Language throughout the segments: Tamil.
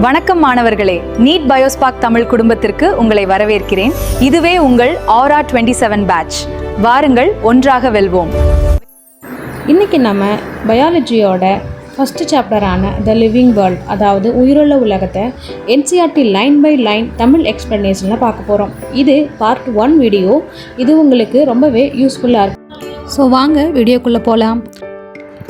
வணக்கம் மாணவர்களே, நீட் பயோஸ்பார்க் தமிழ் குடும்பத்திற்கு உங்களை வரவேற்கிறேன். இதுவே உங்கள் ஆரா 27 பேட்ச். வாருங்கள், ஒன்றாக வெல்வோம். இன்றைக்கி நம்ம பயாலஜியோட ஃபஸ்ட்டு சாப்டரான த லிவிங் வேர்ல்ட், அதாவது உயிருள்ள உலகத்தை NCERT line by line Tamil எக்ஸ்ப்ளனேஷனில் பார்க்க போகிறோம். இது பார்ட் 1 வீடியோ. இது உங்களுக்கு ரொம்பவே யூஸ்ஃபுல்லாக இருக்கும். ஸோ வாங்க வீடியோக்குள்ளே போகலாம்.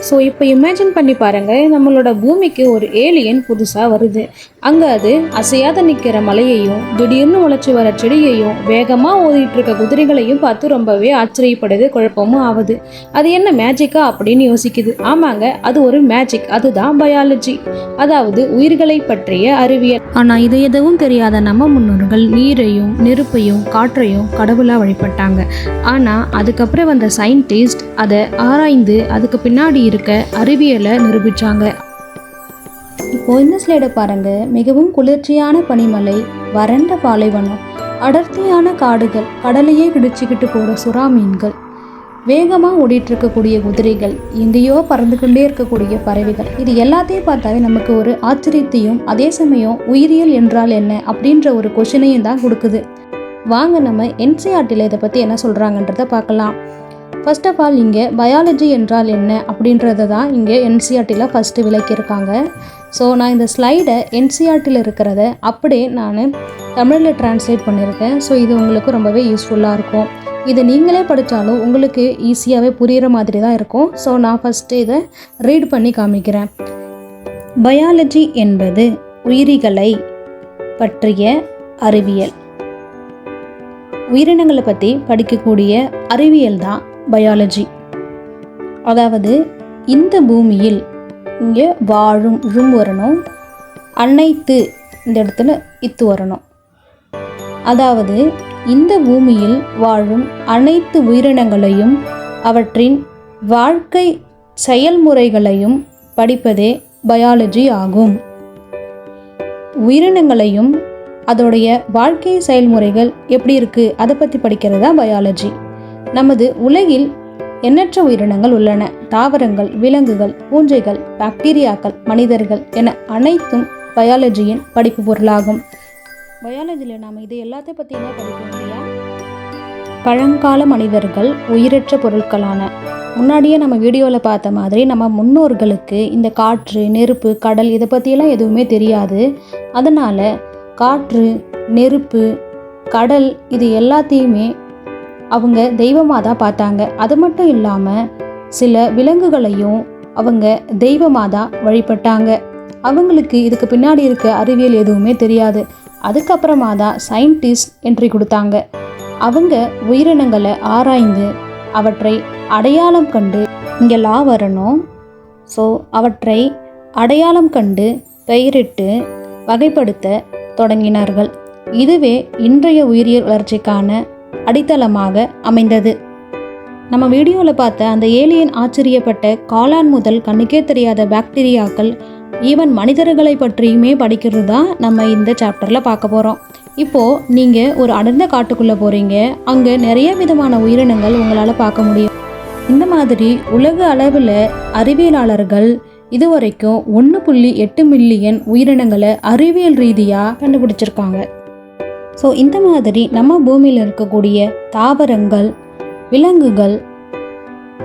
ஸோ இப்போ இமேஜின் பண்ணி பாருங்கள், நம்மளோட பூமிக்கு ஒரு ஏலியன் புதுசாக வருது. அங்கே அது அசையாத நிற்கிற மலையையும் திடீர்னு உழைச்சி வர செடியையும் வேகமாக ஓதிட்டு இருக்க குதிரைகளையும் பார்த்து ரொம்பவே ஆச்சரியப்படுது, குழப்பமும் ஆகுது. அது என்ன மேஜிக்கா அப்படின்னு யோசிக்குது. ஆமாங்க, அது ஒரு மேஜிக். அதுதான் பயாலஜி, அதாவது உயிர்களை பற்றிய அறிவியல். ஆனால் இது எதுவும் தெரியாத நம்ம முன்னோர்கள் நீரையும் நெருப்பையும் காற்றையும் கடவுளாக வழிபட்டாங்க. ஆனால் அதுக்கப்புறம் வந்த சயின்டிஸ்ட் அதை ஆராய்ந்து அதுக்கு பின்னாடி இருக்க அறிவியலை நிரூபித்தாங்க. இப்போ இந்த ஸ்லைடை பாருங்க. மிகவும் குளிர்ச்சியான பனிமலை, வறண்ட பாலைவனம், அடர்த்தியான காடுகள், கடலையே கிடிச்சிக்கிட்டு போகிற சுறா மீன்கள், வேகமாக ஓடிட்டு இருக்கக்கூடிய குதிரைகள், எங்கேயோ பறந்து கொண்டே இருக்கக்கூடிய பறவைகள், இது எல்லாத்தையும் பார்த்தாவே நமக்கு ஒரு ஆச்சரியத்தையும் அதே சமயம் உயிரியல் என்றால் என்ன அப்படின்ற ஒரு கொஷினையும் தான் கொடுக்குது. வாங்க நம்ம என்சிஆர்டியில் இதை பற்றி என்ன சொல்கிறாங்கன்றதை பார்க்கலாம். ஃபர்ஸ்ட் ஆஃப் ஆல் இங்கே பயாலஜி என்றால் என்ன அப்படின்றத தான் இங்கே என்சிஆர்டியில் ஃபஸ்ட்டு விளக்கியிருக்காங்க. ஸோ நான் இந்த ஸ்லைடை என்சிஆர்டியில் இருக்கிறத அப்படியே நான் தமிழில் டிரான்ஸ்லேட் பண்ணியிருக்கேன். ஸோ இது உங்களுக்கு ரொம்பவே யூஸ்ஃபுல்லாக இருக்கும். இது நீங்களே படித்தாலும் உங்களுக்கு ஈஸியாகவே புரிகிற மாதிரி தான் இருக்கும். ஸோ நான் ஃபஸ்ட்டு இதை ரீட் பண்ணி காமிக்கிறேன். பயாலஜி என்பது உயிரிகளை பற்றிய அறிவியல். உயிரினங்களை பற்றி படிக்கக்கூடிய அறிவியல் தான் பயாலஜி. அதாவது இந்த பூமியில் இங்கே வாழும் ரும் வரணும், அனைத்து இந்த இடத்துல இத்து வரணும். அதாவது இந்த பூமியில் வாழும் அனைத்து உயிரினங்களையும் அவற்றின் வாழ்க்கை செயல்முறைகளையும் படிப்பதே பயாலஜி ஆகும். உயிரினங்களையும் அதோடைய வாழ்க்கை செயல்முறைகள் எப்படி இருக்குது அதை பற்றி படிக்கிறது தான் பயாலஜி. நமது உலகில் எண்ணற்ற உயிரினங்கள் உள்ளன. தாவரங்கள், விலங்குகள், பூஞ்சைகள், பாக்டீரியாக்கள், மனிதர்கள் என அனைத்தும் பயாலஜியின் படிப்பு பொருளாகும். பயாலஜியில் நாம் இது எல்லாத்தையும் பற்றி தான் படிப்போம் இல்லையா? பழங்கால மனிதர்கள் உயிரற்ற பொருட்களான, முன்னாடியே நம்ம வீடியோவில் பார்த்த மாதிரி நம்ம முன்னோர்களுக்கு இந்த காற்று, நெருப்பு, கடல் இதை பற்றியெல்லாம் எதுவுமே தெரியாது. அதனால் காற்று, நெருப்பு, கடல் இது எல்லாத்தையுமே அவங்க தெய்வமாக தான் பார்த்தாங்க. அது மட்டும் இல்லாமல் சில விலங்குகளையும் அவங்க தெய்வமாக தான் வழிபட்டாங்க. அவங்களுக்கு இதுக்கு பின்னாடி இருக்க அறிவியல் எதுவுமே தெரியாது. அதுக்கப்புறமா தான் சயின்டிஸ்ட் என்ட்ரி கொடுத்தாங்க. அவங்க உயிரினங்களை ஆராய்ந்து அவற்றை அடையாளம் கண்டு, இங்கே லா வரணும். ஸோ அவற்றை அடையாளம் கண்டு பெயரிட்டு வகைப்படுத்த தொடங்கினார்கள். இதுவே இன்றைய உயிரியல் வளர்ச்சிக்கான அடித்தளமாக அமைந்தது. நம்ம வீடியோவில் பார்த்த அந்த ஏலியன் ஆச்சரியப்பட்ட காளான் முதல் கண்ணுக்கே தெரியாத பாக்டீரியாக்கள், ஈவன் மனிதர்களை பற்றியுமே படிக்கிறது தான் நம்ம இந்த சாப்டரில் பார்க்க போகிறோம். இப்போது நீங்கள் ஒரு அடர்ந்த காட்டுக்குள்ளே போகிறீங்க. அங்கே நிறைய விதமான உயிரினங்கள் உங்களால் பார்க்க முடியும். இந்த மாதிரி உலக அளவில் அறிவியலாளர்கள் இதுவரைக்கும் 1.8 மில்லியன் உயிரினங்களை அறிவியல் ரீதியாக கண்டுபிடிச்சிருக்காங்க. ஸோ இந்த மாதிரி நம்ம பூமியில் இருக்கக்கூடிய தாவரங்கள், விலங்குகள்,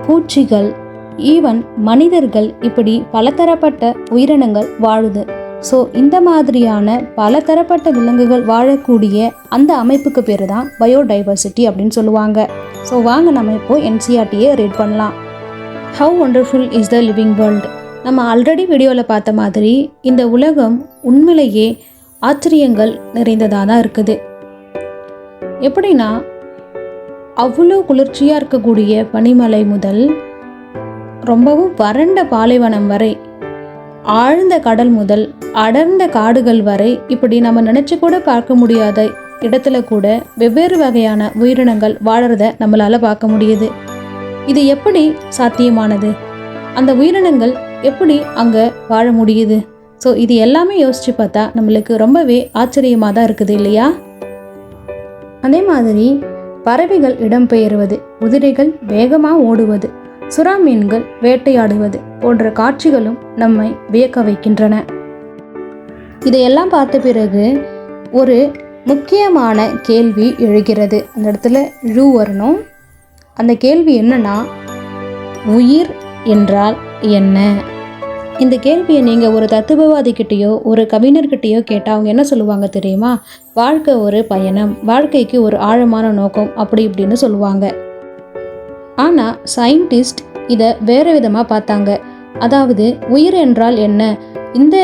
பூச்சிகள், ஈவன் மனிதர்கள், இப்படி பலதரப்பட்ட உயிரினங்கள் வாழுது. ஸோ இந்த மாதிரியான பலதரப்பட்ட விலங்குகள் வாழக்கூடிய அந்த அமைப்புக்கு பேர் தான் பயோடைவர்சிட்டி அப்படின்னு சொல்லுவாங்க. ஸோ வாங்க நம்ம இப்போது என்சிஆர்டியை ரீட் பண்ணலாம். How wonderful is the living world. நம்ம ஆல்ரெடி வீடியோவில் பார்த்த மாதிரி இந்த உலகம் உண்மையிலேயே ஆச்சரியங்கள் நிறைந்ததாக தான் இருக்குது. எப்படின்னா, அவ்வளோ குளிர்ச்சியாக இருக்கக்கூடிய பனிமலை முதல் ரொம்பவும் வறண்ட பாலைவனம் வரை, ஆழ்ந்த கடல் முதல் அடர்ந்த காடுகள் வரை, இப்படி நம்ம நினச்சி கூட பார்க்க முடியாத இடத்துல கூட வெவ்வேறு வகையான உயிரினங்கள் வாழறத நம்மளால் பார்க்க முடியுது. இது எப்படி சாத்தியமானது? அந்த உயிரினங்கள் எப்படி அங்கே வாழ முடியுது? ஸோ இது எல்லாமே யோசித்து பார்த்தா நம்மளுக்கு ரொம்பவே ஆச்சரியமாக தான் இருக்குது இல்லையா? அதே மாதிரி பறவைகள் இடம்பெயர்வது, குதிரைகள் வேகமாக ஓடுவது, சுறா மீன்கள் வேட்டையாடுவது போன்ற காட்சிகளும் நம்மை வியக்க வைக்கின்றன. இதையெல்லாம் பார்த்த பிறகு ஒரு முக்கியமான கேள்வி எழுகிறது. அந்த இடத்துல ழு வரணும். அந்த கேள்வி என்னன்னா, உயிர் என்றால் என்ன? இந்த கேள்வியை நீங்கள் ஒரு தத்துவவாதிக்கிட்டேயோ ஒரு கவிஞர்கிட்டேயோ கேட்டால் அவங்க என்ன சொல்லுவாங்க தெரியுமா? வாழ்க்கை ஒரு பயணம், வாழ்க்கைக்கு ஒரு ஆழமான நோக்கம், அப்படி இப்படின்னு சொல்லுவாங்க. ஆனால் சயின்டிஸ்ட் இதை வேறு விதமாக பார்த்தாங்க. அதாவது உயிர் என்றால் என்ன? இந்த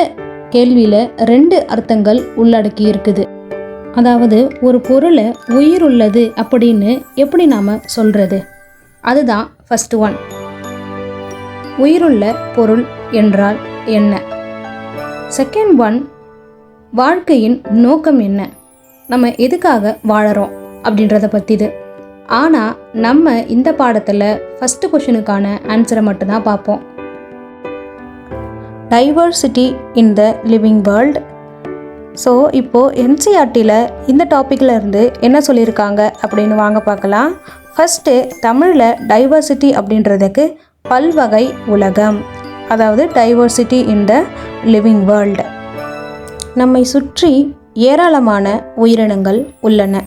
கேள்வியில் 2 அர்த்தங்கள் உள்ளடக்கி இருக்குது. அதாவது ஒரு பொருளை உயிர் உள்ளது அப்படின்னு எப்படி நாம் சொல்கிறது? அதுதான் ஃபர்ஸ்ட் ஒன். உயிருள்ள பொருள் என்றால் என்ன? செகண்ட் ஒன், வாழ்க்கையின் நோக்கம் என்ன? நம்ம எதுக்காக வாழறோம் அப்படின்றத பற்றிது. ஆனால் நம்ம இந்த பாடத்தில் ஃபஸ்ட்டு கொஷினுக்கான ஆன்சரை மட்டும்தான் பார்ப்போம். Diversity in the living world. So இப்போது என்சிஆர்டியில் இந்த டாப்பிக்கில் இருந்து என்ன சொல்லியிருக்காங்க அப்படின்னு வாங்க பார்க்கலாம். ஃபஸ்ட்டு தமிழில் டைவர்சிட்டி அப்படின்றதுக்கு பல்வகை உலகம், அதாவது diversity in the living world. நம்மை சுற்றி ஏராளமான உயிரினங்கள் உள்ளன.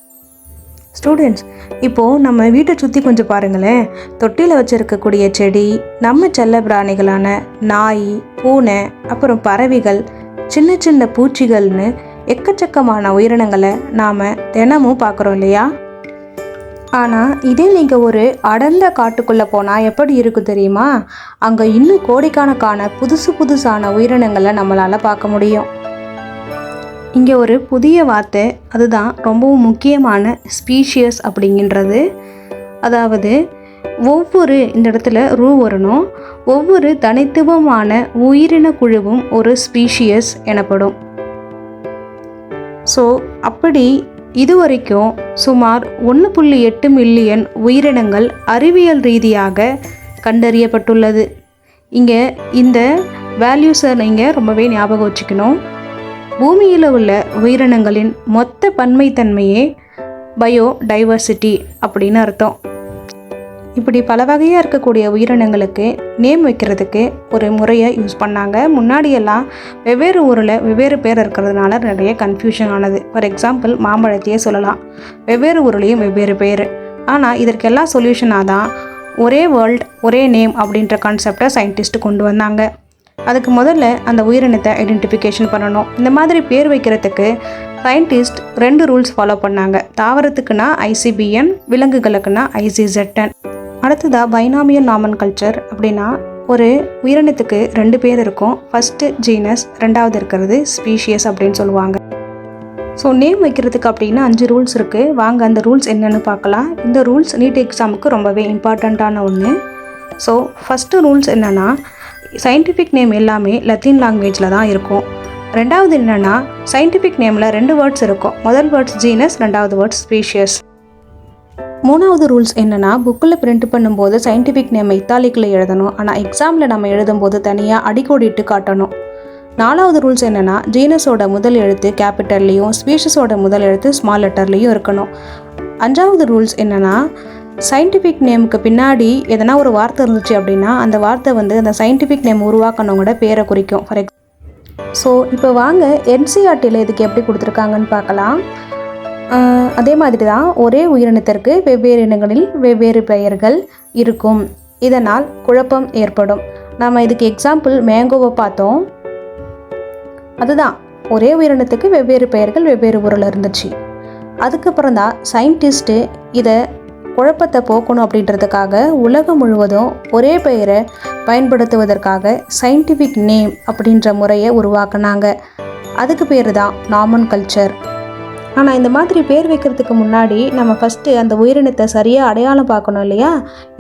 ஸ்டூடெண்ட்ஸ், இப்போது நம்ம வீட்டை சுற்றி கொஞ்சம் பாருங்களேன். தொட்டியில் வச்சுருக்கக்கூடிய செடி, நம்ம செல்ல பிராணிகளான நாய், பூனை, அப்புறம் பறவைகள், சின்ன சின்ன பூச்சிகள்னு எக்கச்சக்கமான உயிரினங்களை நாம் தினமும் பார்க்குறோம் இல்லையா? ஆனால் இதே நீங்கள் ஒரு அடர்ந்த காட்டுக்குள்ளே போனால் எப்படி இருக்கும் தெரியுமா? அங்கே இன்னும் கோடிக்கணக்கான புதுசான உயிரினங்களை நம்மளால் பார்க்க முடியும். இங்கே ஒரு புதிய வார்த்தை, அதுதான் ரொம்பவும் முக்கியமான ஸ்பீஷியஸ் அப்படிங்கின்றது. அதாவது ஒவ்வொரு, இந்த இடத்துல ரூ வரணும், ஒவ்வொரு தனித்துவமான உயிரின குழுவும் ஒரு ஸ்பீஷியஸ் எனப்படும். ஸோ அப்படி இதுவரைக்கும் சுமார் 1.8 மில்லியன் உயிரினங்கள் அறிவியல் ரீதியாக கண்டறியப்பட்டுள்ளது. இங்கே இந்த வேல்யூஸை நீங்கள் ரொம்பவே ஞாபகம் வச்சுக்கணும். பூமியில் உள்ள உயிரினங்களின் மொத்த பன்மைத்தன்மையே பயோடைவர்சிட்டி அப்படின்னு அர்த்தம். இப்படி பல வகையாக இருக்கக்கூடிய உயிரினங்களுக்கு நேம் வைக்கிறதுக்கு ஒரு முறையை யூஸ் பண்ணாங்க. முன்னாடியெல்லாம் வெவ்வேறு ஊரில் வெவ்வேறு பேர் இருக்கிறதுனால நிறைய கன்ஃபியூஷன் ஆனது. ஃபார் எக்ஸாம்பிள் மாம்பழத்தையே சொல்லலாம், வெவ்வேறு ஊர்லேயும் வெவ்வேறு பேர். ஆனால் இதற்கெல்லாம் சொல்யூஷனாக தான் ஒரே வேர்ல்ட் ஒரே நேம் அப்படின்ற கான்செப்டை சயின்டிஸ்ட் கொண்டு வந்தாங்க. அதுக்கு முதல்ல அந்த உயிரினத்தை ஐடென்டிஃபிகேஷன் பண்ணணும். இந்த மாதிரி பேர் வைக்கிறதுக்கு சயின்டிஸ்ட் 2 ரூல்ஸ் ஃபாலோ பண்ணாங்க. தாவரத்துக்குன்னா ICBN, விலங்குகளுக்குன்னா ICZN. அடுத்ததாக பைனாமியல் நாமன்கல்ச்சர். அப்படின்னா ஒரு உயிரினத்துக்கு 2 பேர் இருக்கும். ஃபஸ்ட்டு ஜீனஸ், 2வது இருக்கிறது ஸ்பீஷியஸ் அப்படின்னு சொல்லுவாங்க. ஸோ நேம் வைக்கிறதுக்கு அப்படின்னா 5 ரூல்ஸ் இருக்குது. வாங்க அந்த ரூல்ஸ் என்னென்னு பார்க்கலாம். இந்த ரூல்ஸ் நீட் எக்ஸாமுக்கு ரொம்பவே இம்பார்ட்டண்ட்டான ஒன்று. ஸோ ஃபஸ்ட்டு ரூல்ஸ் என்னென்னா, சயின்டிஃபிக் நேம் எல்லாமே லத்தீன் லாங்குவேஜில் தான் இருக்கும். 2வது என்னென்னா, சயின்டிஃபிக் நேமில் 2 வேர்ட்ஸ் இருக்கும். முதல் வேர்ட்ஸ் ஜீனஸ், 2வது வேர்ட்ஸ் ஸ்பீஷியஸ். 3வது ரூல்ஸ் என்னென்னா, புக்கில் பிரிண்ட் பண்ணும்போது சயின்டிஃபிக் நேம் இத்தாலிக்கில் எழுதணும். ஆனால் எக்ஸாமில் நம்ம எழுதும்போது தனியாக அடிக்கோடிட்டு காட்டணும். 4வது ரூல்ஸ் என்னென்னா, ஜீனஸோட முதல் எழுத்து கேபிட்டல்லையும் ஸ்பீஷஸோட முதல் எழுத்து ஸ்மால் லெட்டர்லேயும் இருக்கணும். 5வது ரூல்ஸ் என்னென்னா, சயின்டிஃபிக் நேமுக்கு பின்னாடி எதனா ஒரு வார்த்தை இருந்துச்சு அப்படின்னா அந்த வார்த்தை அந்த சயின்டிஃபிக் நேம் உருவாக்கணவங்களோட பேரை குறிக்கும். ஸோ இப்போ வாங்க என்சிஆர்டியில் இதுக்கு எப்படி கொடுத்துருக்காங்கன்னு பார்க்கலாம். அதே மாதிரி தான் ஒரே உயிரினத்திற்கு வெவ்வேறு இனங்களில் வெவ்வேறு பெயர்கள் இருக்கும். இதனால் குழப்பம் ஏற்படும். நம்ம இதுக்கு எக்ஸாம்பிள் மேங்கோவை பார்த்தோம். அதுதான் ஒரே உயிரினத்துக்கு வெவ்வேறு பெயர்கள் வெவ்வேறு ஊரில் இருந்துச்சு. அதுக்கப்புறம் தான் சயின்டிஸ்ட்டு இதை குழப்பத்தை போக்கணும் அப்படின்றதுக்காக உலகம் முழுவதும் ஒரே பெயரை பயன்படுத்துவதற்காக சயின்டிஃபிக் நேம் அப்படின்ற முறையை உருவாக்குனாங்க. அதுக்கு பேர் தான் நாமன்கல்ச்சர். ஆனால் இந்த மாதிரி பேர் வைக்கிறதுக்கு முன்னாடி நம்ம ஃபஸ்ட்டு அந்த உயிரினத்தை சரியாக அடையாளம் பார்க்கணும் இல்லையா?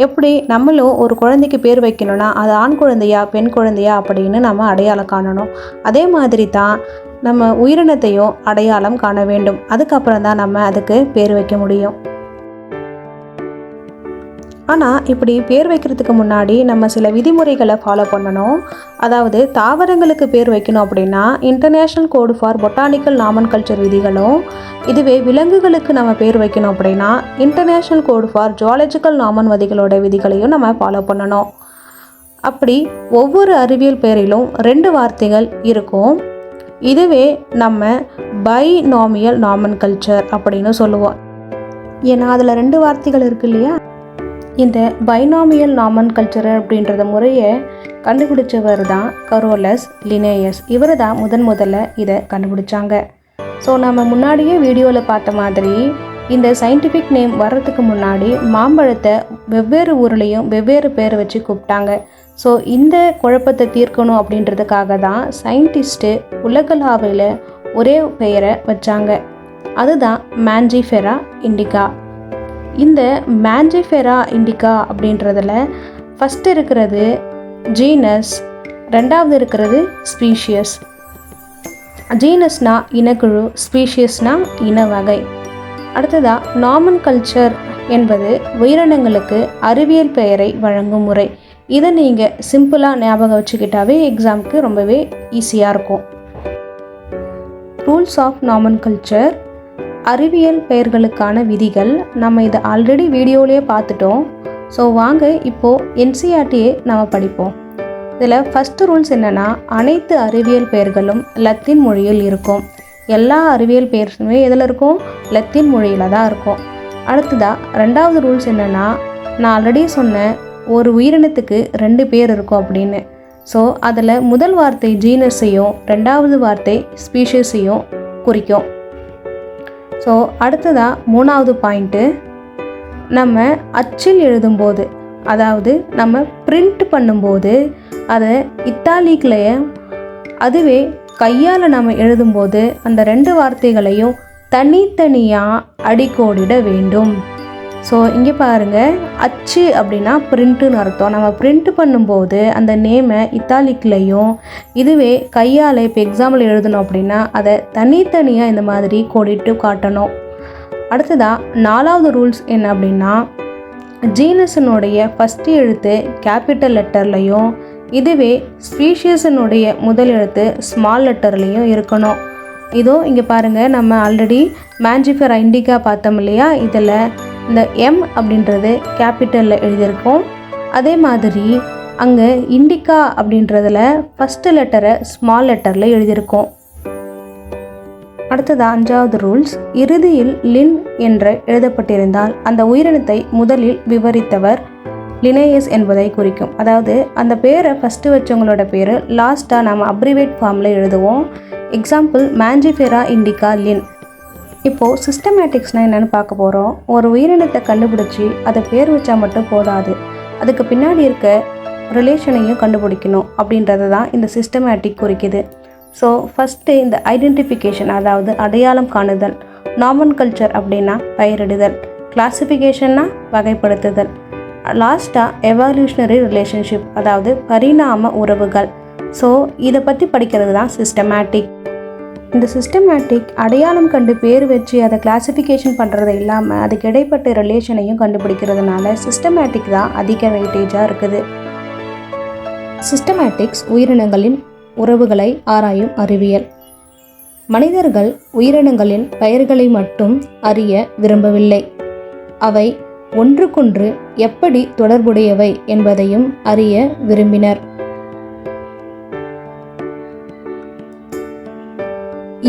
எப்படி நம்மளும் ஒரு குழந்தைக்கு பேர் வைக்கணும்னா அது ஆண் குழந்தையா பெண் குழந்தையா அப்படின்னு நம்ம அடையாளம் காணணும். அதே மாதிரி தான் நம்ம உயிரினத்தையும் அடையாளம் காண வேண்டும். அதுக்கப்புறம் தான் நம்ம அதுக்கு பேர் வைக்க முடியும். ஆனால் இப்படி பேர் வைக்கிறதுக்கு முன்னாடி நம்ம சில விதிமுறைகளை ஃபாலோ பண்ணணும். அதாவது தாவரங்களுக்கு பேர் வைக்கணும் அப்படின்னா இன்டர்நேஷ்னல் கோடு ஃபார் பொட்டானிக்கல் நாமன்கல்ச்சர் விதிகளும், இதுவே விலங்குகளுக்கு நம்ம பேர் வைக்கணும் அப்படின்னா இன்டர்நேஷ்னல் கோடு ஃபார் ஜுவாலஜிக்கல் நாமன் விதிகளையும் நம்ம ஃபாலோ பண்ணணும். அப்படி ஒவ்வொரு அறிவியல் பெயரிலும் 2 வார்த்தைகள் இருக்கும். இதுவே நம்ம பைனாமியல் நாமன்கல்ச்சர் அப்படின்னு சொல்லுவோம். ஏன்னா அதில் 2 வார்த்தைகள் இருக்கு இல்லையா. இந்த பைனாமியல் நாமன்கல்ச்சர் அப்படின்றத முறையை கண்டுபிடிச்சவர் தான் கரோலஸ் லினேயஸ். இவர் தான் முதல்ல இதை கண்டுபிடிச்சாங்க. ஸோ நம்ம முன்னாடியே வீடியோவில் பார்த்த மாதிரி இந்த சயின்டிஃபிக் நேம் வர்றதுக்கு முன்னாடி மாம்பழத்தை வெவ்வேறு ஊர்லேயும் வெவ்வேறு பேர் வச்சு கூப்பிட்டாங்க. ஸோ இந்த குழப்பத்தை தீர்க்கணும் அப்படின்றதுக்காக தான் சயின்டிஸ்ட்டு உலகளாவில் ஒரே பெயரை வச்சாங்க. அதுதான் மேஞ்சிஃபெரா இண்டிகா. இந்த மேஞ்சிஃபெரா இண்டிகா அப்படின்றதில் ஃபஸ்ட்டு இருக்கிறது ஜீனஸ், 2வது இருக்கிறது ஸ்பீஷியஸ். ஜீனஸ்னா இனக்குழு, ஸ்பீஷியஸ்னா இன வகை. அடுத்ததாக நாமன்கல்ச்சர் என்பது உயிரினங்களுக்கு அறிவியல் பெயரை வழங்கும் முறை. இதை நீங்கள் சிம்பிளாக ஞாபகம் வச்சுக்கிட்டாவே எக்ஸாமுக்கு ரொம்பவே ஈஸியாக இருக்கும். ரூல்ஸ் ஆஃப் நாமன்கல்ச்சர், அறிவியல் பெயர்களுக்கான விதிகள். நம்ம இதை ஆல்ரெடி வீடியோலேயே பார்த்துட்டோம். ஸோ வாங்க இப்போது என்சிஆர்டியை நம்ம படிப்போம். இதில் ஃபஸ்ட்டு ரூல்ஸ் என்னென்னா, அனைத்து அறிவியல் பெயர்களும் லத்தீன் மொழியில் இருக்கும். எல்லா அறிவியல் பெயர்களுமே எதில் இருக்கும்? லத்தீன் மொழியில் தான் இருக்கும். அடுத்ததாக 2வது ரூல்ஸ் என்னென்னா, நான் ஆல்ரெடி சொன்னேன் ஒரு உயிரினத்துக்கு 2 பேர் இருக்கும் அப்படின்னு. ஸோ அதில் முதல் வார்த்தை ஜீனஸையும் 2வது வார்த்தை ஸ்பீஷஸையும் குறிக்கும். ஸோ அடுத்ததாக 3வது பாயிண்ட்டு, நம்ம அச்சில் எழுதும்போது, அதாவது நம்ம பிரிண்ட் பண்ணும்போது அதை இத்தாலிக்லையே, அதுவே கையால் நம்ம எழுதும்போது அந்த 2 வார்த்தைகளையும் தனித்தனியாக அடிக்கோடிட வேண்டும். ஸோ இங்கே பாருங்கள், அச்சு அப்படின்னா பிரிண்ட்டுன்னு அர்த்தம். நம்ம பிரிண்ட் பண்ணும்போது அந்த நேமை இத்தாலிக்லையும், இதுவே கையால் இப்போ எக்ஸாம்பிள் எழுதணும் அப்படின்னா அதை தனித்தனியாக இந்த மாதிரி கோடிட்டு காட்டணும். அடுத்ததாக 4வது ரூல்ஸ் என்ன அப்படின்னா, ஜீனஸினுடைய ஃபஸ்ட்டு எழுத்து கேபிட்டல் லெட்டர்லையும், இதுவே ஸ்பீஷியஸினுடைய முதல் எழுத்து ஸ்மால் லெட்டர்லேயும் இருக்கணும். இதோ இங்கே பாருங்கள், நம்ம ஆல்ரெடி மேஞ்சிஃபெரா இண்டிகா பார்த்தோம் இல்லையா. இதில் இந்த எம் அப்படின்றது கேபிட்டலில் எழுதியிருக்கோம். அதே மாதிரி அங்கே இண்டிகா அப்படின்றதில் ஃபஸ்ட்டு லெட்டரை ஸ்மால் லெட்டரில் எழுதியிருக்கோம். அடுத்ததாக 5வது ரூல்ஸ், இறுதியில் லின் என்று எழுதப்பட்டிருந்தால் அந்த உயிரினத்தை முதலில் விவரித்தவர் லினேயஸ் என்பதை குறிக்கும். அதாவது அந்த பேரை ஃபஸ்ட்டு வச்சவங்களோட பேர் லாஸ்ட்டாக நம்ம அப்ரிவேட் ஃபார்மில் எழுதுவோம். எக்ஸாம்பிள் மேஞ்சிஃபெரா இண்டிகா லின். இப்போது சிஸ்டமேட்டிக்ஸ்னால் என்னென்னு பார்க்க போகிறோம். ஒரு உயிரினத்தை கண்டுபிடிச்சி அதை பேர் வச்சா மட்டும் போதாது, அதுக்கு பின்னாடி இருக்க ரிலேஷனையும் கண்டுபிடிக்கணும் அப்படின்றது தான் இந்த சிஸ்டமேட்டிக் குறிக்குது. ஸோ ஃபஸ்ட்டு இந்த ஐடென்டிஃபிகேஷன், அதாவது அடையாளம் காணுதல். நாமன்கல்ச்சர் அப்படின்னா பெயரிடுதல், கிளாசிஃபிகேஷன்னா வகைப்படுத்துதல், லாஸ்ட்டாக எவால்யூஷனரி ரிலேஷன்ஷிப், அதாவது பரிணாம உறவுகள். ஸோ இதை பற்றி படிக்கிறது தான் சிஸ்டமேட்டிக். இந்த சிஸ்டமேட்டிக் அடையாளம் கண்டு பேர் வச்சு அதை கிளாசிஃபிகேஷன் பண்ணுறது இல்லாமல் அதுக்கு இடைப்பட்ட ரிலேஷனையும் கண்டுபிடிக்கிறதுனால சிஸ்டமேட்டிக் தான் அதிக வெயிட்டேஜாக இருக்குது. சிஸ்டமேட்டிக்ஸ் உயிரினங்களின் உறவுகளை ஆராயும் அறிவியல். மனிதர்கள் உயிரினங்களின் பெயர்களை மட்டும் அறிய விரும்பவில்லை, அவை ஒன்றுக்கொன்று எப்படி தொடர்புடையவை என்பதையும் அறிய விரும்பினர்.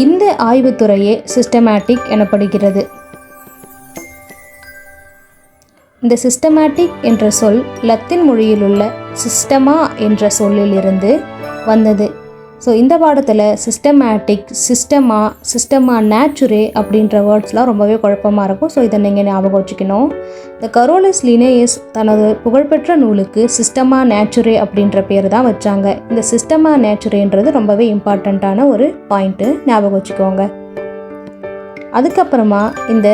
இந்த ஆய்வுத்துறையே சிஸ்டமேட்டிக் எனப்படுகிறது. இந்த சிஸ்டமேட்டிக் என்ற சொல் லத்தீன் மொழியில் உள்ள சிஸ்டமா என்ற சொல்லிலிருந்து வந்தது. ஸோ இந்த பாடத்தில் சிஸ்டமேட்டிக், சிஸ்டமா நேச்சுரே அப்படின்ற வேர்ட்ஸ்லாம் ரொம்பவே குழப்பமாக இருக்கும். ஸோ இதை நீங்கள் ஞாபகம் வச்சுக்கணும். இந்த கரோலஸ் லினேயஸ் தனது புகழ்பெற்ற நூலுக்கு சிஸ்டமா நேச்சுரே அப்படின்ற பேர் தான் வச்சாங்க. இந்த சிஸ்டமா நேச்சுரேன்றது ரொம்பவே இம்பார்ட்டண்ட்டான ஒரு பாயிண்ட்டு, ஞாபகம் வச்சுக்கோங்க. அதுக்கப்புறமா இந்த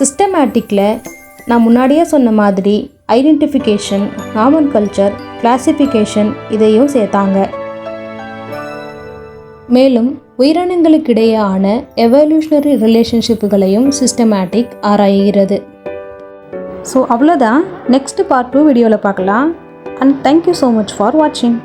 சிஸ்டமேட்டிக்கில் நான் முன்னாடியே சொன்ன மாதிரி ஐடென்டிஃபிகேஷன், நாமன்கல்ச்சர், கிளாசிஃபிகேஷன் இதையும் சேர்த்தாங்க. மேலும் உயிரினங்களுக்கிடையேயான எவல்யூஷனரி ரிலேஷன்ஷிப்புகளையும் சிஸ்டமேட்டிக் ஆராய்கிறது. ஸோ அவ்வளோதான். நெக்ஸ்ட் பார்ட் 2 வீடியோவில் பார்க்கலாம். And thank you so much for வாட்சிங்.